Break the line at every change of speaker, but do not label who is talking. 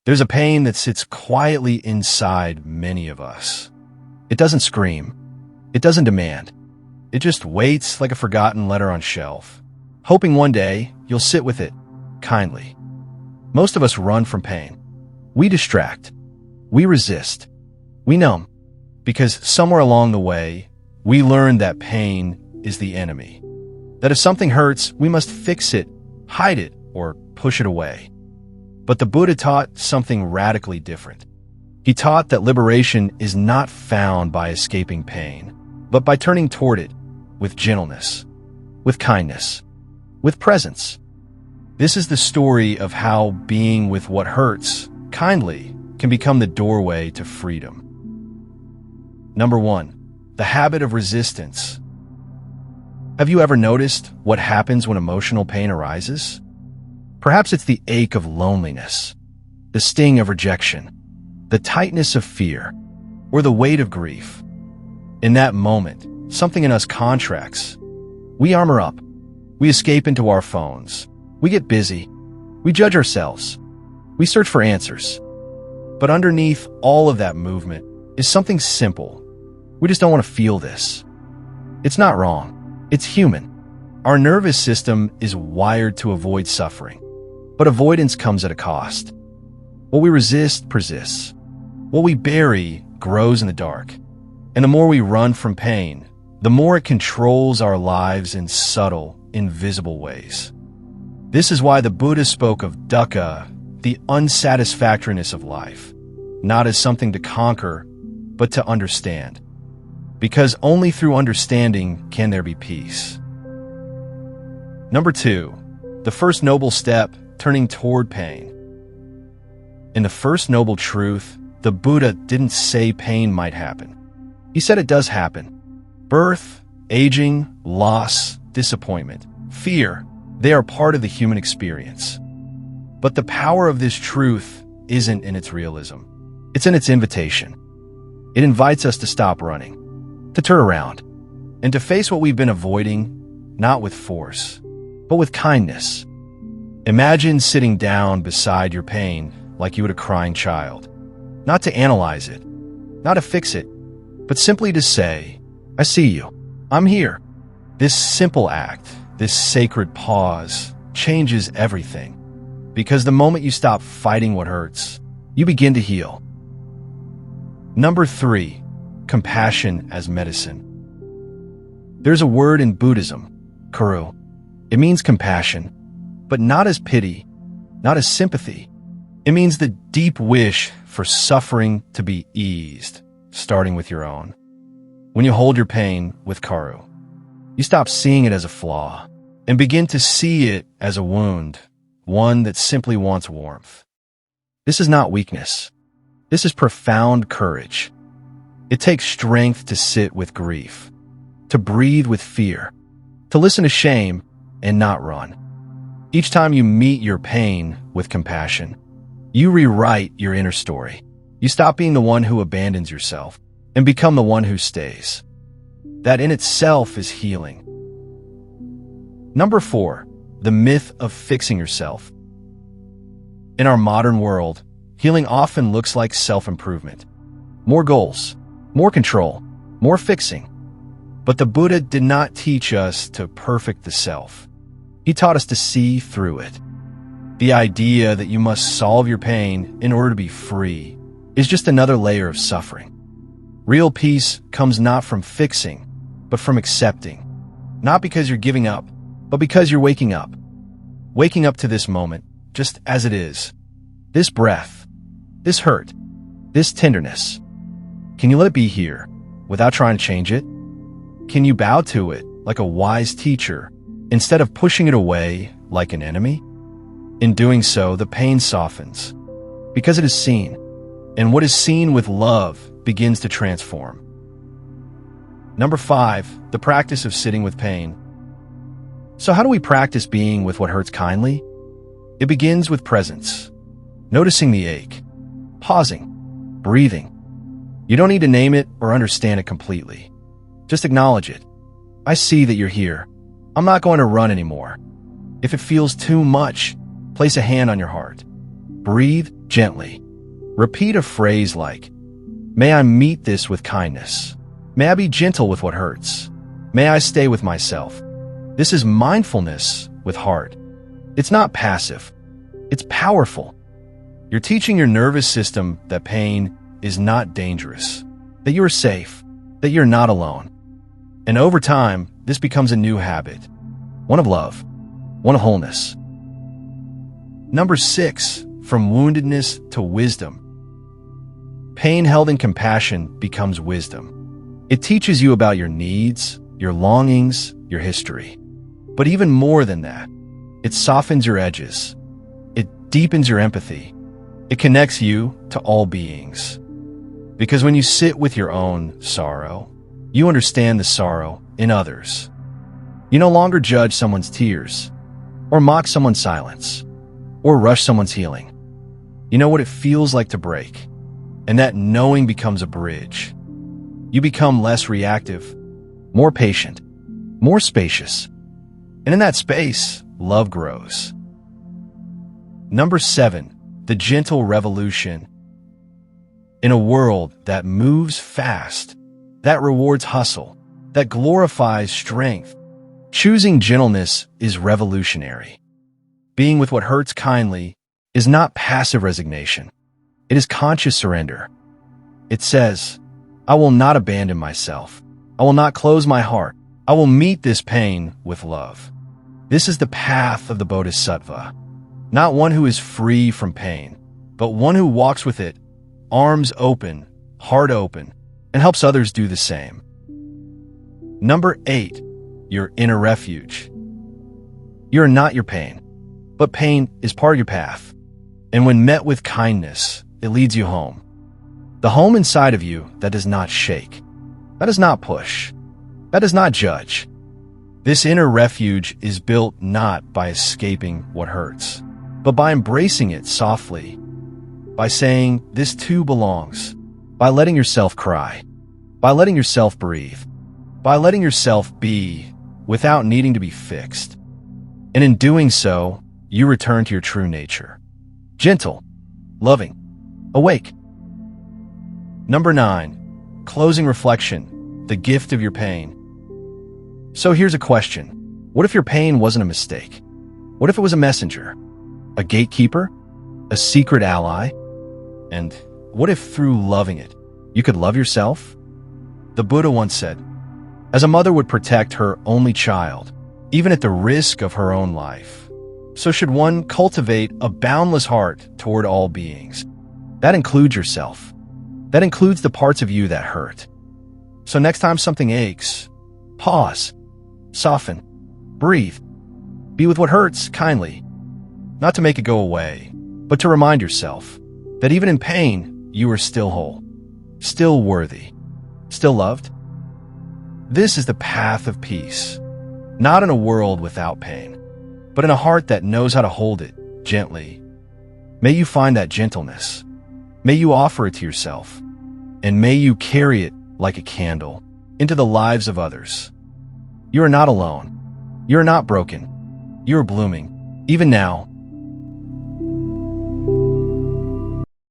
There's a pain that sits quietly inside many of us. It doesn't scream. It doesn't demand. It just waits like a forgotten letter on shelf, hoping one day you'll sit with it kindly. Most of us run from pain. We distract. We resist. We numb. Because somewhere along the way, we learn that pain is the enemy. That if something hurts, we must fix it, hide it, or push it away. But the Buddha taught something radically different. He taught that liberation is not found by escaping pain, but by turning toward it with gentleness, with kindness, with presence. This is the story of how being with what hurts kindly can become the doorway to freedom. Number 1, the habit of resistance. Have you ever noticed what happens when emotional pain arises? Perhaps it's the ache of loneliness, the sting of rejection, the tightness of fear, or the weight of grief. In that moment, something in us contracts. We armor up. We escape into our phones. We get busy. We judge ourselves. We search for answers. But underneath all of that movement is something simple. We just don't want to feel this. It's not wrong. It's human. Our nervous system is wired to avoid suffering, but avoidance comes at a cost. What we resist persists. What we bury grows in the dark. And the more we run from pain, the more it controls our lives in subtle, invisible ways. This is why the Buddha spoke of dukkha, the unsatisfactoriness of life, not as something to conquer, but to understand. Because only through understanding can there be peace. Number 2, the first noble step, turning toward pain. In the first noble truth, the Buddha didn't say pain might happen. He said it does happen. Birth, aging, loss, disappointment, fear, they are part of the human experience. But the power of this truth isn't in its realism. It's in its invitation. It invites us to stop running, to turn around, and to face what we've been avoiding, not with force, but with kindness. Imagine sitting down beside your pain like you would a crying child, not to analyze it, not to fix it, but simply to say, I see you. I'm here. This simple act, this sacred pause, changes everything. Because the moment you stop fighting what hurts, you begin to heal. Number 3, compassion as medicine. There's a word in Buddhism, Karuna. It means compassion, but not as pity, not as sympathy. It means the deep wish for suffering to be eased, starting with your own. When you hold your pain with Karuna, you stop seeing it as a flaw and begin to see it as a wound, one that simply wants warmth. This is not weakness. This is profound courage. It takes strength to sit with grief, to breathe with fear, to listen to shame and not run. Each time you meet your pain with compassion, you rewrite your inner story. You stop being the one who abandons yourself and become the one who stays. That in itself is healing. Number 4, the myth of fixing yourself. In our modern world, healing often looks like self-improvement. More goals, more control, more fixing. But the Buddha did not teach us to perfect the self. He taught us to see through it. The idea that you must solve your pain in order to be free is just another layer of suffering. Real peace comes not from fixing, but from accepting. Not because you're giving up, but because you're waking up. Waking up to this moment, just as it is. This breath, this hurt, this tenderness. Can you let it be here without trying to change it? Can you bow to it like a wise teacher instead of pushing it away like an enemy? In doing so, the pain softens because it is seen, and what is seen with love begins to transform. Number 5, the practice of sitting with pain. So how do we practice being with what hurts kindly? It begins with presence, noticing the ache, pausing, breathing. You don't need to name it or understand it completely. Just acknowledge it. I see that you're here. I'm not going to run anymore. If it feels too much, place a hand on your heart. Breathe gently. Repeat a phrase like, "May I meet this with kindness. May I be gentle with what hurts. May I stay with myself." This is mindfulness with heart. It's not passive. It's powerful. You're teaching your nervous system that pain is not dangerous, that you are safe, that you're not alone. And over time, this becomes a new habit, one of love, one of wholeness. Number 6, from woundedness to wisdom. Pain held in compassion becomes wisdom. It teaches you about your needs, your longings, your history. But even more than that, it softens your edges. It deepens your empathy. It connects you to all beings. Because when you sit with your own sorrow, you understand the sorrow in others. You no longer judge someone's tears, or mock someone's silence, or rush someone's healing. You know what it feels like to break, and that knowing becomes a bridge. You become less reactive, more patient, more spacious. And in that space, love grows. Number 7, the gentle revolution. In a world that moves fast, that rewards hustle, that glorifies strength, choosing gentleness is revolutionary. Being with what hurts kindly is not passive resignation. It is conscious surrender. It says, "I will not abandon myself. I will not close my heart. I will meet this pain with love." This is the path of the Bodhisattva, not one who is free from pain, but one who walks with it, arms open, heart open, and helps others do the same. Number 8, your inner refuge. You're not your pain, but pain is part of your path. And when met with kindness, it leads you home. The home inside of you that does not shake, that does not push, that does not judge. This inner refuge is built not by escaping what hurts, but by embracing it softly, by saying, "This too belongs," by letting yourself cry, by letting yourself breathe, by letting yourself be without needing to be fixed. And in doing so, you return to your true nature. Gentle, loving, awake. Number 9, closing reflection, the gift of your pain. So here's a question. What if your pain wasn't a mistake? What if it was a messenger, a gatekeeper, a secret ally? And what if through loving it, you could love yourself? The Buddha once said, "As a mother would protect her only child, even at the risk of her own life, so should one cultivate a boundless heart toward all beings." That includes yourself. That includes the parts of you that hurt. So next time something aches, pause, soften, breathe. Be with what hurts kindly, not to make it go away, but to remind yourself that even in pain, you are still whole, still worthy, still loved. This is the path of peace, not in a world without pain, but in a heart that knows how to hold it gently. May you find that gentleness. May you offer it to yourself, and may you carry it like a candle into the lives of others. You are not alone. You are not broken. You are blooming, even now,